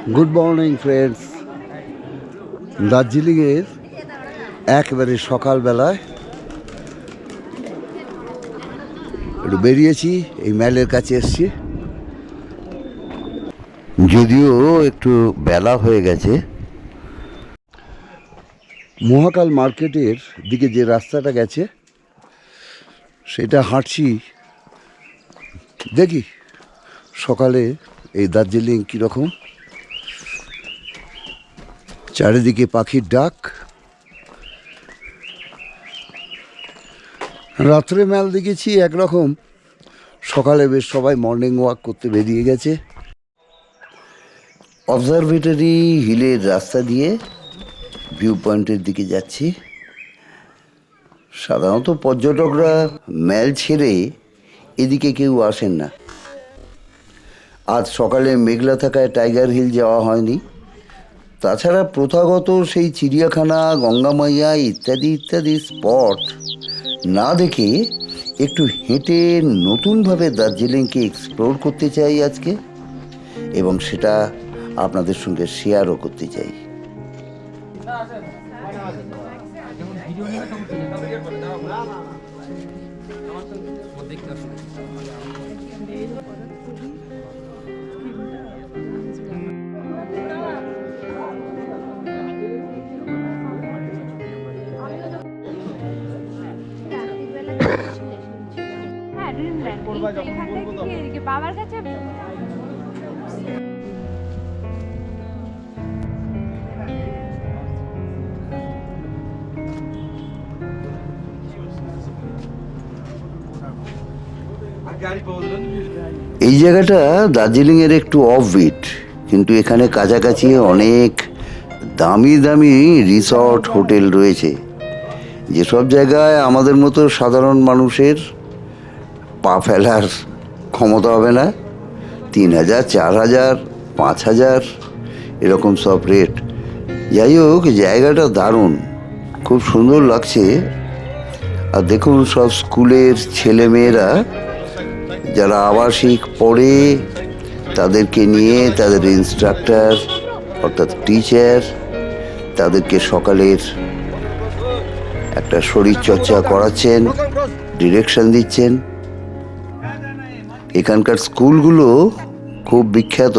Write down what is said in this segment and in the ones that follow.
Good morning friends. দার্জিলিংয়ের একেবারে সকালবেলায় একটু বেরিয়েছি, এই ম্যালের কাছে এসছি। যদিও একটু বেলা হয়ে গেছে। মহাকাল মার্কেটের দিকে যে রাস্তাটা গেছে সেটা হাঁটছি, দেখি সকালে এই দার্জিলিং কীরকম। চারিদিকে পাখির ডাক। রাত্রে ম্যাল দেখেছি একরকম, সকালে বেশ সবাই মর্নিং ওয়াক করতে বেরিয়ে গেছে। অবজারভেটরি হিলের রাস্তা দিয়ে ভিউ পয়েন্টের দিকে যাচ্ছি। সাধারণত পর্যটকরা ম্যাল ছেড়ে এদিকে কেউ আসেন না। আজ সকালে মেঘলা থাকায় টাইগার হিল যাওয়া হয়নি। তাছাড়া প্রথাগত সেই চিড়িয়াখানা, গঙ্গা মাইয়া ইত্যাদি ইত্যাদি স্পট না দেখে একটু হেঁটে নতুনভাবে দার্জিলিংকে এক্সপ্লোর করতে চাই আজকে, এবং সেটা আপনাদের সঙ্গে শেয়ারও করতে চাই। বাবার কাছে এই জায়গাটা দার্জিলিংয়ের একটু অফ বিট, কিন্তু এখানে কাছাকাছি অনেক দামি দামি রিসর্ট, হোটেল রয়েছে, যেসব জায়গায় আমাদের মতো সাধারণ মানুষের পা ফেলার ক্ষমতা হবে না। 3,000, 4,000, 5,000 এরকম সব রেট। যাই হোক, জায়গাটা দারুণ, খুব সুন্দর লাগছে। আর দেখুন, সব স্কুলের ছেলেমেয়েরা যারা আবাসিক পড়ে, তাদেরকে নিয়ে তাদের ইনস্ট্রাক্টর অর্থাৎ টিচার তাদেরকে সকালের একটা শরীরচর্চা করাচ্ছেন, ডিরেকশন দিচ্ছেন। এখানকার স্কুলগুলো খুব বিখ্যাত।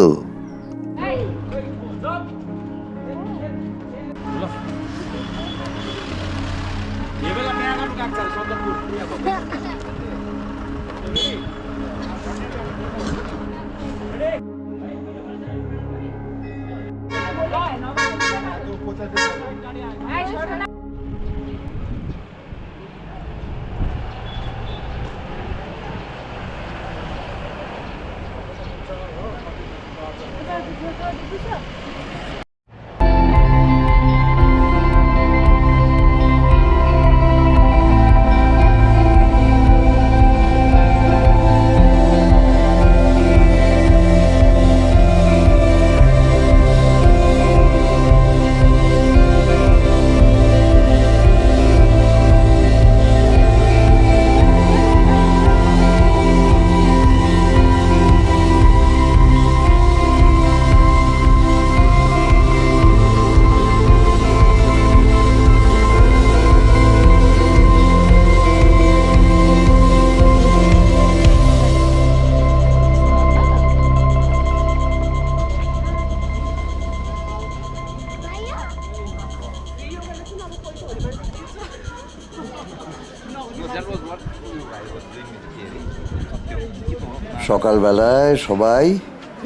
সকালবেলায় সবাই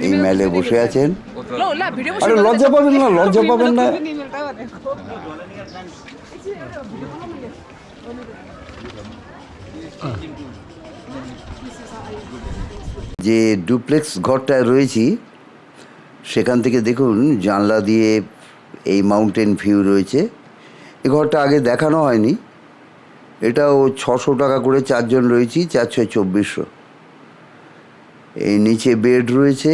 এই মেলে বসে আছেন। আরে লজ্জা পাবেন না, লজ্জা পাবেন না। যে ডুপ্লেক্স ঘরটায় রয়েছি সেখান থেকে দেখুন, জানলা দিয়ে এই মাউন্টেন ভিউ রয়েছে। এই ঘরটা আগে দেখানো হয়নি। এটাও 600 টাকা করে, 4 জন রয়েছি, 4 6 2400। এই নিচে বেড রয়েছে,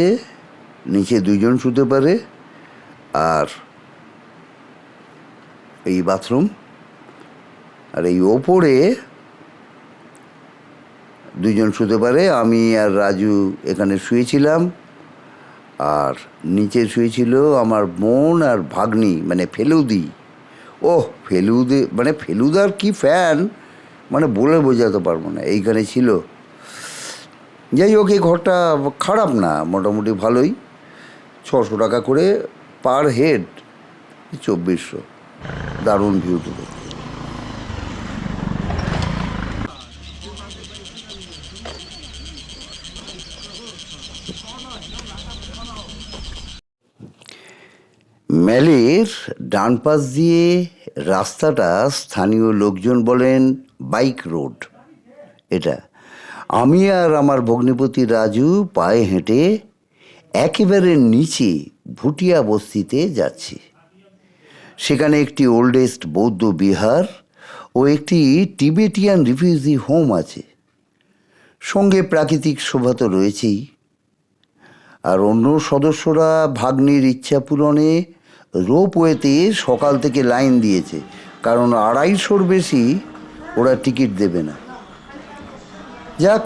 নিচে 2 জন শুতে পারে, আর এই বাথরুম। আর এই ওপরে 2 জন শুতে পারে। আমি আর রাজু এখানে শুয়েছিলাম, আর নিচে শুয়েছিল আমার বোন আর ভাগ্নি মানে ফেলুদি। ওহ, ফেলুদার কি ফ্যান, মানে বলে বোঝাতে পারবো না, এইখানে ছিল। যাই হোক, এই ঘরটা খারাপ না, মোটামুটি ভালোই। 600 টাকা করে পার হেড, 2400। দারুণ ভিউ দেবে। ম্যালের ডান পাশ দিয়ে রাস্তাটা স্থানীয় লোকজন বলেন বাইক রোড। এটা আমি আর আমার ভগ্নিপতি রাজু পায়ে হেঁটে একেবারে নিচে ভুটিয়া বস্তিতে যাচ্ছি। সেখানে একটি ওল্ডেস্ট বৌদ্ধ বিহার ও একটি টিবেটিয়ান রিফিউজি হোম আছে। সঙ্গে প্রাকৃতিক শোভা তো রয়েছেই। আর অন্য সদস্যরা ভাগ্নির ইচ্ছা পূরণে রোপওয়েতে সকাল থেকে লাইন দিয়েছে, কারণ 250-র বেশি ওরা টিকিট দেবে না। যাক,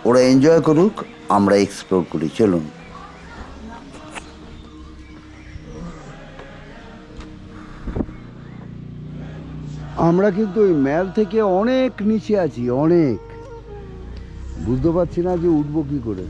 ওরা এনজয় করুক, আমরা এক্সপ্লোর করি, চলুন। আমরা কিন্তু ওই ম্যাল থেকে অনেক নিচে আছি, অনেক। বুঝতে পারছি না যে উঠবো কি করে।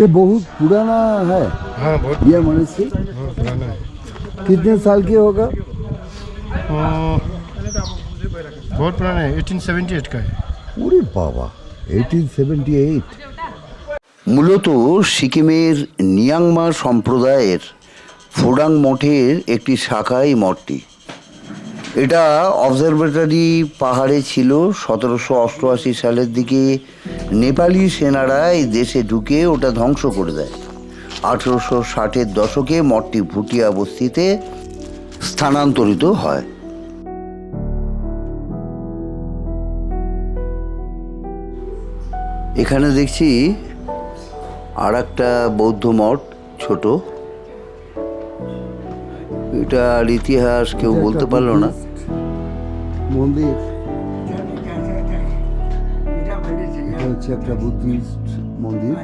ये बहुत पुराना है। हाँ बहुत ये मनुष्य पुराना है। कितने साल के होगा? बहुत पुराना है, 1878 का है। ওরে বাবা, 1878। মূলত সিকিমের নিয়াংমা সম্প্রদায়ের ফোডাং মঠের একটি শাখা এই মঠটি। এটা অবজারভেটরি পাহাড়ে ছিল। 1788 সালের দিকে নেপালি সেনারা এই দেশে ঢুকে ওটা ধ্বংস করে দেয়। 1860-এর দশকে মঠটি ভুটিয়া বস্তিতে স্থানান্তরিত হয়। এখানে দেখছি আর একটা বৌদ্ধ মঠ, ছোট। এটার ইতিহাস কেউ বলতে পারলো না। মন্দির এটা হচ্ছে একটা বুদ্ধিস্ট মন্দির।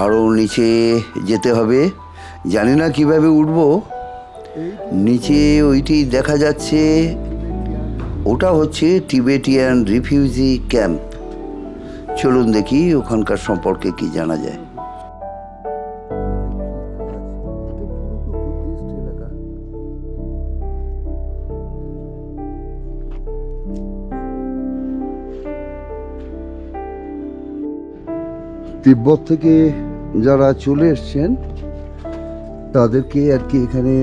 আরও নিচে যেতে হবে, জানি না কিভাবে উঠবো। নিচে ওইটি দেখা যাচ্ছে, ওটা হচ্ছে টিবেটিয়ান রিফিউজি ক্যাম্প। চলুন দেখি ওখানকার সম্পর্কে কি জানা যায়। তিব্বত থেকে যারা চলে এসছেন তাদেরকে আর কি এখানে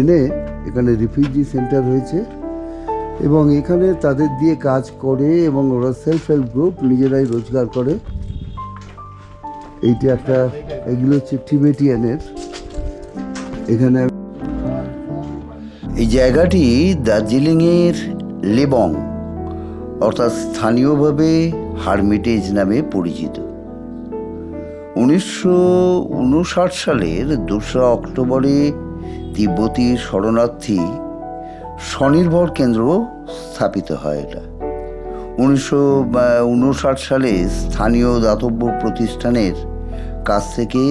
এনে এখানে রিফিউজি সেন্টার হয়েছে, এবং এখানে তাদের দিয়ে কাজ করে, এবং ওরা সেলফ হেল্প গ্রুপ, নিজেরাই রোজগার করে। এইটা একটা, এগুলো হচ্ছে টিবেটিয়ানের। এখানে এই জায়গাটি দার্জিলিংয়ের লেবং অর্থাৎ স্থানীয়ভাবে হারমিটেজ নামে পরিচিত। 1959 সালের 2রা অক্টোবরে তিব্বতী শরণার্থী স্বনির্ভর কেন্দ্র স্থাপিত হয়। এটা 1959 সালে স্থানীয় দাতব্য প্রতিষ্ঠানের কাছ থেকে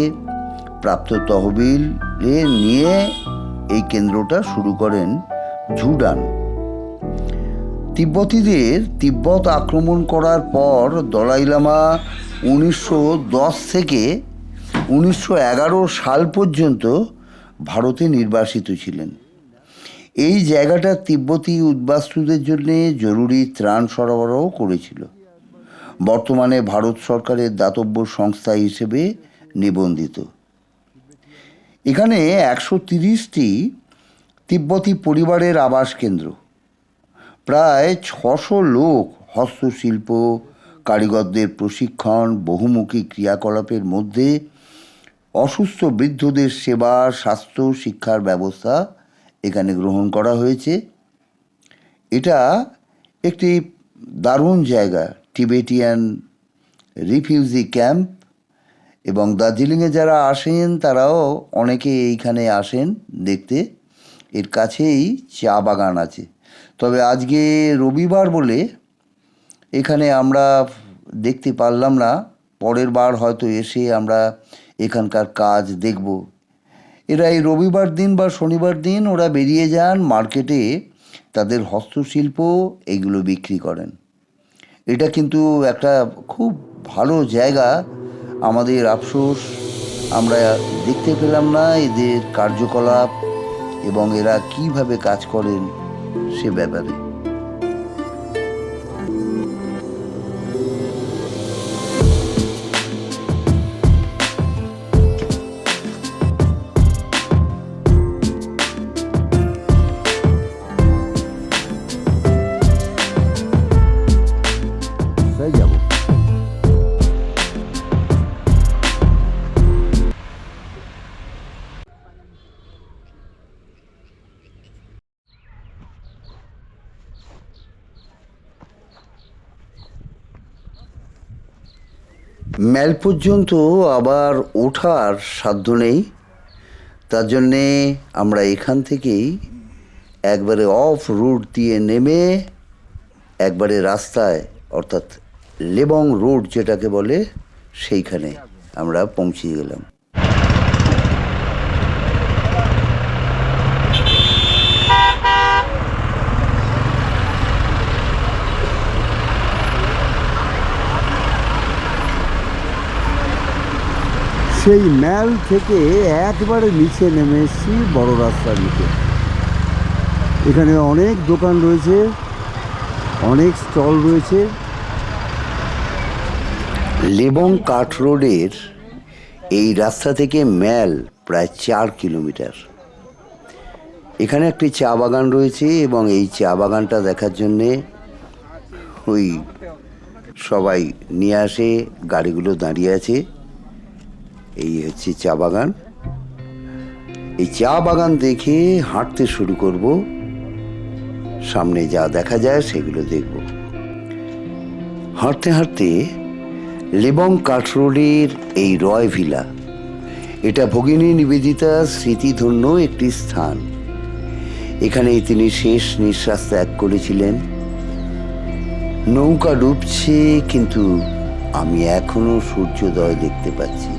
প্রাপ্ত তহবিলে নিয়ে এই কেন্দ্রটা শুরু করেন ঝুডান। তিব্বতীদের তিব্বত আক্রমণ করার পর দলাই লামা 1910 থেকে 1911 সাল পর্যন্ত ভারতে নির্বাসিত ছিলেন। এই জায়গাটা তিব্বতী উদ্বাস্তুদের জন্য জরুরি ত্রাণ সরবরাহ করেছিল। বর্তমানে ভারত সরকারের দাতব্য সংস্থা হিসেবে নিবন্ধিত। এখানে 130টি তিব্বতী পরিবারের আবাস কেন্দ্র, প্রায় 600 লোক হস্তশিল্প, কারিগরদের প্রশিক্ষণ, বহুমুখী ক্রিয়াকলাপের মধ্যে অসুস্থ বৃদ্ধদের সেবা, স্বাস্থ্য, শিক্ষার ব্যবস্থা এখানে গ্রহণ করা হয়েছে। এটা একটি দারুণ জায়গা, টিবেটিয়ান রিফিউজি ক্যাম্প। এবং দার্জিলিংয়ে যারা আসেন তারাও অনেকে এইখানে আসেন দেখতে। এর কাছেই চা বাগান আছে। তবে আজকে রবিবার বলে এখানে আমরা দেখতে পারলাম না, পরের বার হয়তো এসে আমরা এখানকার কাজ দেখব। এরা এই রবিবার দিন বা শনিবার দিন ওরা বেরিয়ে যান মার্কেটে, তাদের হস্তশিল্প এইগুলো বিক্রি করেন। এটা কিন্তু একটা খুব ভালো জায়গা। আমাদের আফসোস আমরা দেখতে পেলাম না এদের কার্যকলাপ এবং এরা কিভাবে কাজ করেন সে ব্যাপারে। যাব ম্যাল পর্যন্ত আবার ওঠার সাধ্য নেই, তার জন্যে আমরা এখান থেকেই একবারে অফ রুট দিয়ে নেমে একবারে রাস্তায়, অর্থাৎ লেবং রোড যেটাকে বলে, সেইখানে আমরা পৌঁছে গেলাম। সেই ম্যাল থেকে একবারে নিচে নেমে এসেছি বড় রাস্তার নিচে। এখানে অনেক দোকান রয়েছে, অনেক স্টল রয়েছে। লেবং কাঠ রোডের এই রাস্তা থেকে ম্যাল প্রায় 4 কিলোমিটার। এখানে একটি চা বাগান রয়েছে এবং এই চা বাগানটা দেখার জন্যে ওই সবাই নিয়ে আসে, গাড়িগুলো দাঁড়িয়ে আছে। এই হচ্ছে চা বাগান। এই চা বাগান দেখে হাঁটতে শুরু করব, সামনে যা দেখা যায় সেগুলো দেখব। হাঁটতে হাঁটতে লেবং কাঠ রোডের এই রয় ভিলা, এটা ভগিনী নিবেদিতার স্মৃতিধন্য একটি স্থান। এখানেই তিনি শেষ নিঃশ্বাস ত্যাগ করেছিলেন। নৌকা ডুবছে, কিন্তু আমি এখনো সূর্যোদয় দেখতে পাচ্ছি।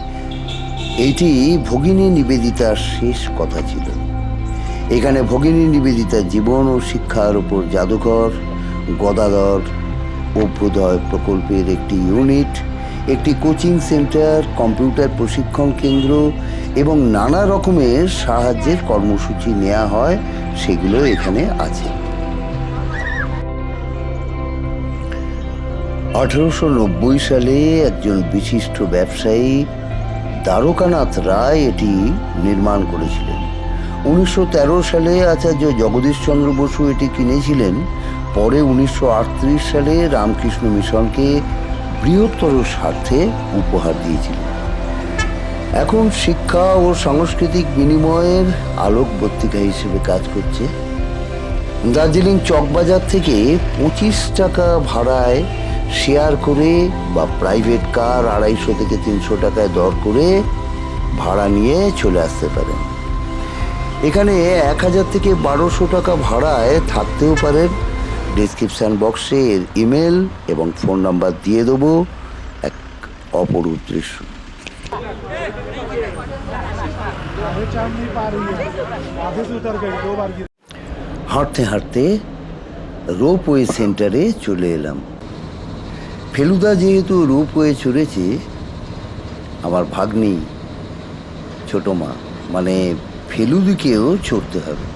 এটি ভগিনী নিবেদিতার শেষ কথা ছিল। এখানে ভগিনী নিবেদিতার জীবন ও শিক্ষার উপর জাদুঘর, গদাধর অভ্যুদয় প্রকল্পের একটি ইউনিট, একটি কোচিং সেন্টার, কম্পিউটার প্রশিক্ষণ কেন্দ্র এবং নানা রকমের সাহায্যের কর্মসূচি নেওয়া হয়, সেগুলো এখানে আছে। 1890 সালে একজন বিশিষ্ট ব্যবসায়ী দ্বারকানাথ রায় এটি নির্মাণ করেছিলেন। 1913 সালে আচার্য জগদীশচন্দ্র বসু এটি কিনেছিলেন। পরে 1938 সালে রামকৃষ্ণ মিশনকে বৃহত্তর স্বার্থে উপহার দিয়েছিলেন। এখন শিক্ষা ও সাংস্কৃতিক বিনিময়ের আলোকবর্তিকা হিসেবে কাজ করছে। দার্জিলিং চকবাজার থেকে 25 টাকা ভাড়ায় শেয়ার করে বা প্রাইভেট কার 250 থেকে 300 টাকায় দর করে ভাড়া নিয়ে চলে আসতে পারেন। এখানে 1000 থেকে 1200 টাকা ভাড়ায় থাকতেও পারেন। ডিসক্রিপশান বক্সে এর ইমেল এবং ফোন নাম্বার দিয়ে দেবো। এক অপরূপ দৃশ্য। হাঁটতে হাঁটতে রোপওয়ে সেন্টারে চলে এলাম। ফেলুদা যেহেতু রোপওয়ে চড়েছে, আমার ভাগ্নি ছোটো মা মানে ফেলুদিকেও চড়তে হবে।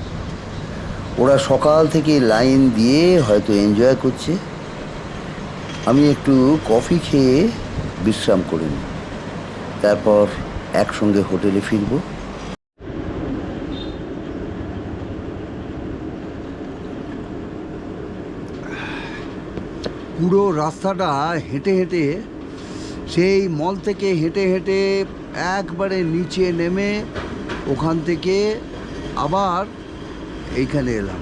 ওরা সকাল থেকে লাইন দিয়ে হয়তো এনজয় করছে। আমি একটু কফি খেয়ে বিশ্রাম করে নিই, তারপর একসঙ্গে হোটেলে ফিরব। পুরো রাস্তাটা হেঁটে হেঁটে, সেই মল থেকে হেঁটে হেঁটে একবারে নিচে নেমে ওখান থেকে আবার এইখানে এলাম।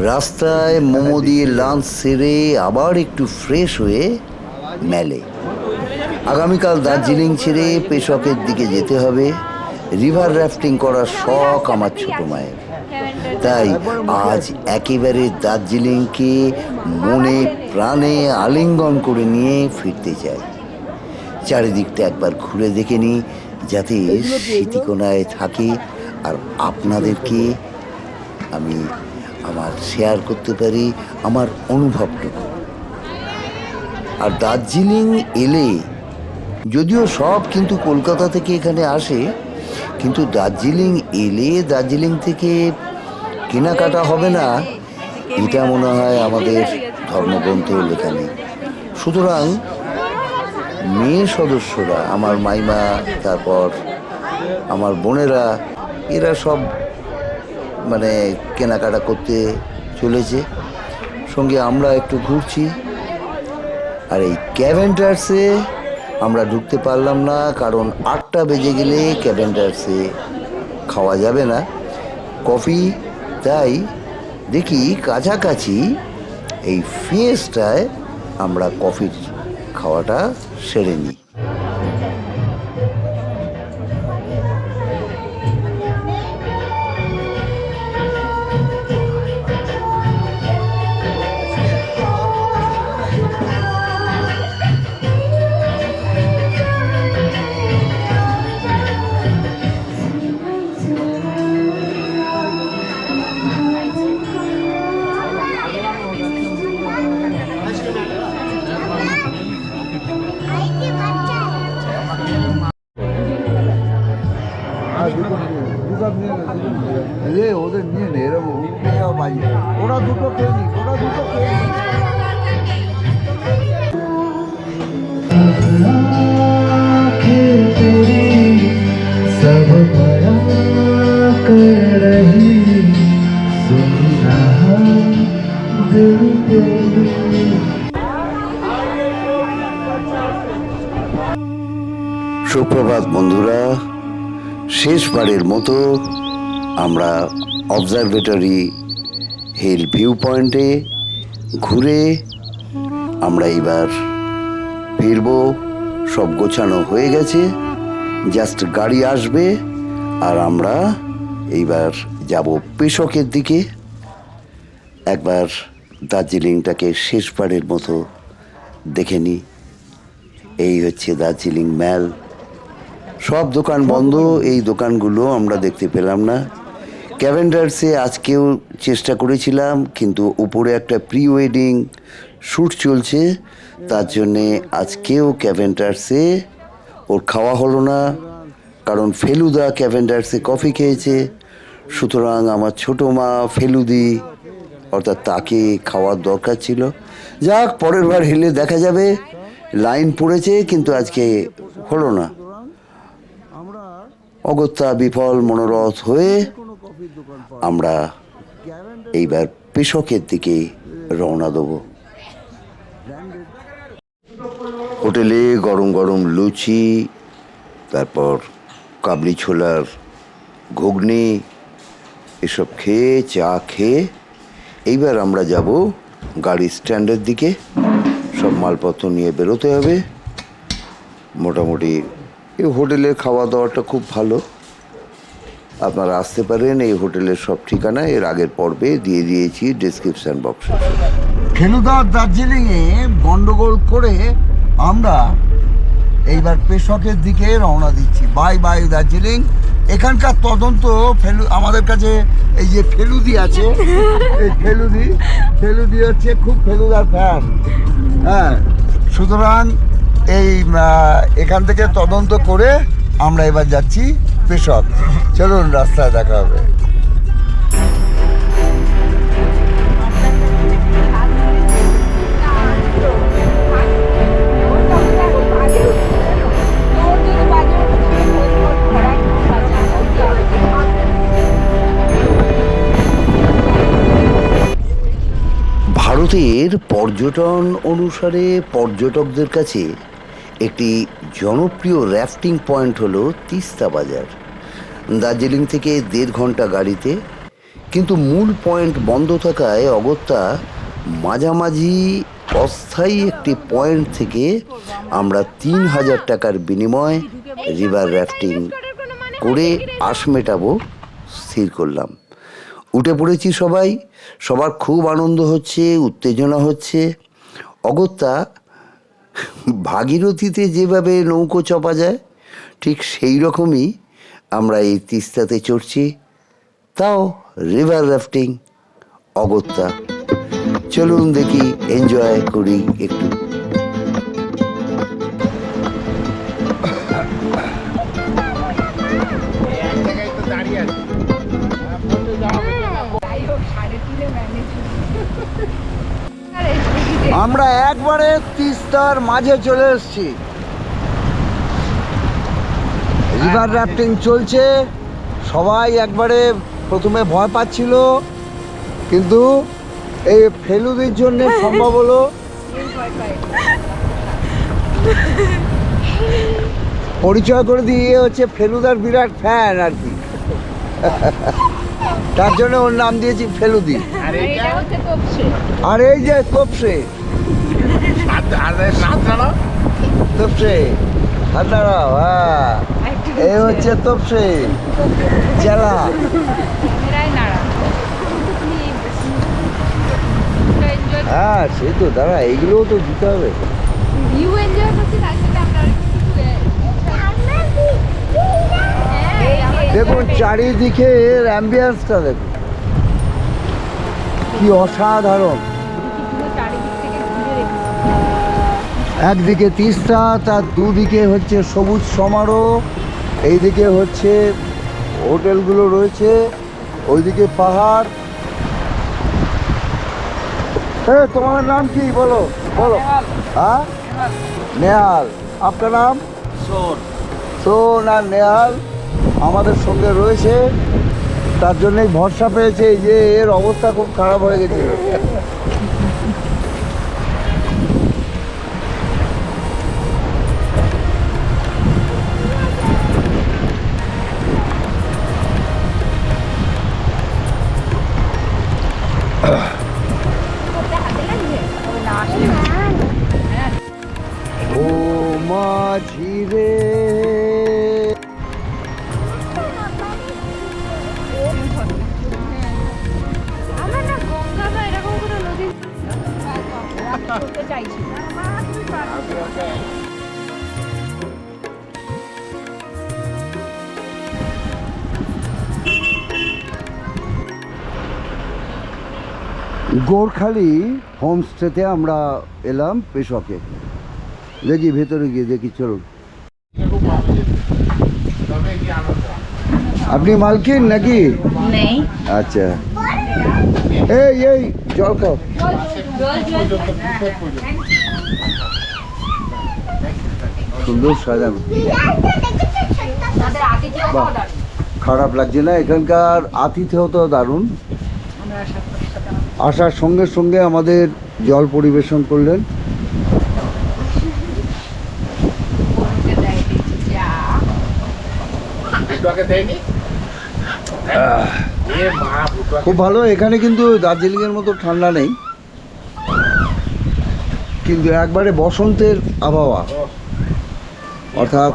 রাস্তায় মোমো দিয়ে লাঞ্চ সেরে আবার একটু ফ্রেশ হয়ে মেলে। আগামীকাল দার্জিলিং ছেড়ে পেশকের দিকে যেতে হবে। রিভার রাফটিং করার শখ আমার ছোট মায়ের, তাই আজ একেবারে দার্জিলিংকে মনে প্রাণে আলিঙ্গন করে নিয়ে ফিরতে চাই। চারিদিকটা একবার ঘুরে দেখে নিই, যাতে স্মৃতিকোণায় থাকে আর আপনাদেরকে আমি আমার শেয়ার করতে পারি আমার অনুভবটুকু। আর দার্জিলিং এলে, যদিও সব কিন্তু কলকাতা থেকে এখানে আসে, কিন্তু দার্জিলিং এলে দার্জিলিং থেকে কেনাকাটা হবে না, এটা মনে হয় আমাদের ধর্মগ্রন্থেও লেখা নেই। সুতরাং মেয়ে সদস্যরা, আমার মাইমা, তারপর আমার বোনেরা, এরা সব মানে কেনাকাটা করতে চলেছে, সঙ্গে আমরা একটু ঘুরছি। আর এই ক্যাভেন্ডার্সে আমরা ঢুকতে পারলাম না, কারণ 8টা বেজে গেলে ক্যাভেন্ডার্সে খাওয়া যাবে না কফি। তাই দেখি কাছাকাছি এই ফিয়েস্টায় আমরা কফির খাওয়াটা সেরে নিই। ওদের নিয়ে নে, এরকম ওরা দুটো খেয়ে নি, ওরা দুটো খেয়ে নি। সুপ্রভাত বন্ধুরা, শেষবারের মতো আমরা অবজারভেটরি হিল ভিউ পয়েন্টে ঘুরে আমরা এবার ফিরব। সব গোছানো হয়ে গেছে, জাস্ট গাড়ি আসবে আর আমরা এইবার যাব পেশকের দিকে। একবার দার্জিলিংটাকে শেষবারের মতো দেখে নিই। এই হচ্ছে দার্জিলিং ম্যাল। সব দোকান বন্ধ, এই দোকানগুলো আমরা দেখতে পেলাম না। ক্যাভেন্ডার্সে আজকেও চেষ্টা করেছিলাম, কিন্তু উপরে একটা প্রি ওয়েডিং শ্যুট চলছে, তার জন্যে আজকেও ক্যাভেন্ডার্সে ওর খাওয়া হলো না, কারণ ফেলুদা ক্যাভেন্ডার্সে কফি খেয়েছে। সুতরাং আমার ছোটো মা ফেলুদি, অর্থাৎ তাকে খাওয়ার দরকার ছিল। যাক, পরের বার হেলে দেখা যাবে। লাইন পড়েছে, কিন্তু আজকে হলো না। অগত্যা বিফল মনোরথ হয়ে আমরা এইবার পেশকের দিকে রওনা দেব। হোটেলে গরম গরম লুচি, তারপর কাবলি ছোলার ঘুগনি, এসব খেয়ে চা খেয়ে এইবার আমরা যাব গাড়ি স্ট্যান্ডের দিকে। সব মালপত্র নিয়ে বেরোতে হবে। মোটামুটি এই হোটেলের খাওয়া দাওয়াটা খুব ভালো, আপনারা আসতে পারেন। এই হোটেলের সব ঠিকানা এর আগের পর্বে দিয়ে দিয়েছি ডেসক্রিপশন বক্সে। ফেলুদা দার্জিলিংয়ে গন্ডগোল করে আমরা এইবার পেশকের দিকে রওনা দিচ্ছি। Bye bye Darjeeling. এখানকার তদন্ত আমাদের কাছে এই যে ফেলুদি আছে, এই ফেলুদি হচ্ছে খুব ফেলুদার ফ্যান। হ্যাঁ, সুতরাং এই এখান থেকে তদন্ত করে আমরা এবার যাচ্ছি পেশক। চলুন রাস্তায় দেখা হবে। ভারতের পর্যটন অনুসারে পর্যটকদের কাছে একটি জনপ্রিয় র্যাফটিং পয়েন্ট হলো তিস্তা বাজার। দার্জিলিং থেকে 1.5 ঘন্টা গাড়িতে, কিন্তু মূল পয়েন্ট বন্ধ থাকায় অগত্যা মাঝামাঝি অস্থায়ী একটি পয়েন্ট থেকে আমরা 3,000 টাকার বিনিময়ে রিভার র্যাফটিং করে আশ মেটাবো স্থির করলাম। উঠে পড়েছি সবাই, সবার খুব আনন্দ হচ্ছে, উত্তেজনা হচ্ছে। অগত্যা ভাগীরথীতে যেভাবে নৌকো চাপা যায় ঠিক সেই রকমই আমরা এই তিস্তাতে চড়ছি, তাও রিভার রাফটিং অগত্যা। চলুন দেখি, এনজয় করি একটু। আমরা একবারে তিস্তার মাঝে চলে এসেছি। রিভার রাফটিং চলছে, সবাই একবারে প্রথমে ভয় পাচ্ছিল, কিন্তু এই ফেলুদির জন্য সম্ভব হলো। পরিচয় করে দিয়ে হচ্ছে ফেলুদার বিরাট ফ্যান আর কি, তার জন্য ওর নাম দিয়েছি ফেলুদি। আর এই যে তোপসে তোপসে হাত দাঁড়াও, হ্যাঁ এই হচ্ছে তোপসে জেলা। হ্যাঁ সেই তো, দাঁড়া এইগুলোও তো দিতে হবে। দেখুন চারিদিকে এর অ্যাম্বিয়েন্সটা দেখুন কি অসাধারণ। একদিকে তিস্তা, তার দুদিকে হচ্ছে সবুজ সমারোহ, এইদিকে হচ্ছে হোটেলগুলো রয়েছে, ওইদিকে পাহাড়। তোমার নাম কি বলো বলো? হ্যাঁ নেহাল। আপনার নাম? সোন আর নেহাল আমাদের সঙ্গে রয়েছে, তার জন্যই ভরসা পেয়েছে। যে এর অবস্থা খুব খারাপ হয়ে গেছিল। ও মাঝি রে, গোরখালি হোমস্টেতে আমরা এলাম পেশকে। দেখি ভেতরে গিয়ে দেখি, চলুন। আপনি মালকিন নাকি? আচ্ছা, এই এই জল খাও। সুন্দর সাজানো, বাহ খারাপ লাগছে না। এখানকার আতিথেয় তো দারুণ। আসার সঙ্গে সঙ্গে আমাদের জল পরিবেশন করলেন। খুব ভালো। এখানে কিন্তু দার্জিলিংয়ের মতো ঠান্ডা নেই, কিন্তু একবারে বসন্তের আবহাওয়া। অর্থাৎ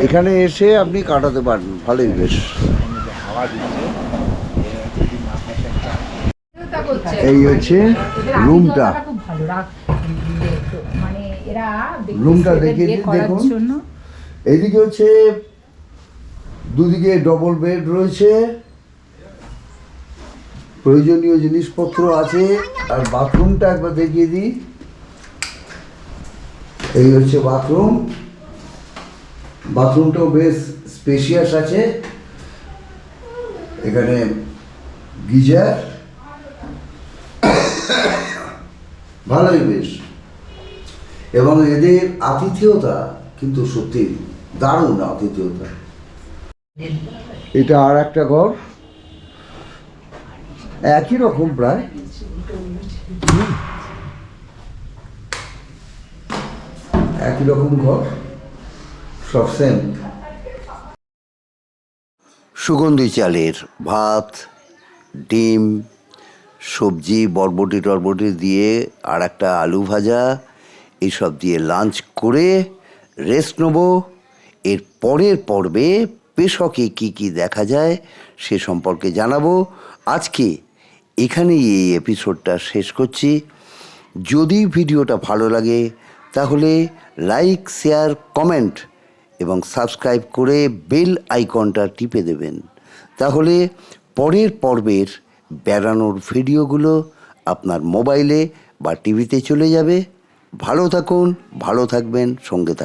এখানে এসে আপনি কাটাতে পারেন ভালোই বেশ। এই হচ্ছে রুমটা, রুমটা দেখিয়ে দিন। দেখুন এইদিকে হচ্ছে দুদিকে ডবল বেড রয়েছে, প্রয়োজনীয় জিনিসপত্র আছে। আর বাথরুমটা একবার দেখিয়ে দিই। এই হচ্ছে বাথরুম, বাথরুমটাও বেশ স্পেশিয়াস আছে। এখানে গিজার, ভালোই বেশ। এবং এদের আতিথেয়তা কিন্তু সত্যি দারুণ আতিথেয়তা। এটা আর একটা ঘর, একই রকম প্রায়। একই রকম ঘর, সব সেম। সুগন্ধি চালের ভাত, ডিম, সবজি, বরবটি টরবটি দিয়ে আর একটা আলু ভাজা, এইসব দিয়ে লাঞ্চ করে রেস্ট নেব। এর পরের পর্বে পেশকে কি কি দেখা যায় সে সম্পর্কে জানাবো। আজকে এখানেই এই এপিসোডটা শেষ করছি। যদি ভিডিওটা ভালো লাগে তাহলে লাইক, শেয়ার, কমেন্ট এবং সাবস্ক্রাইব করে বেল আইকনটা টিপে দেবেন। তাহলে পরের পর্বের বেড়ানোর ভিডিওগুলো আপনার মোবাইলে বা টিভিতে চলে যাবে। ভালো থাকুন, ভালো থাকবেন, সঙ্গে থাকুন।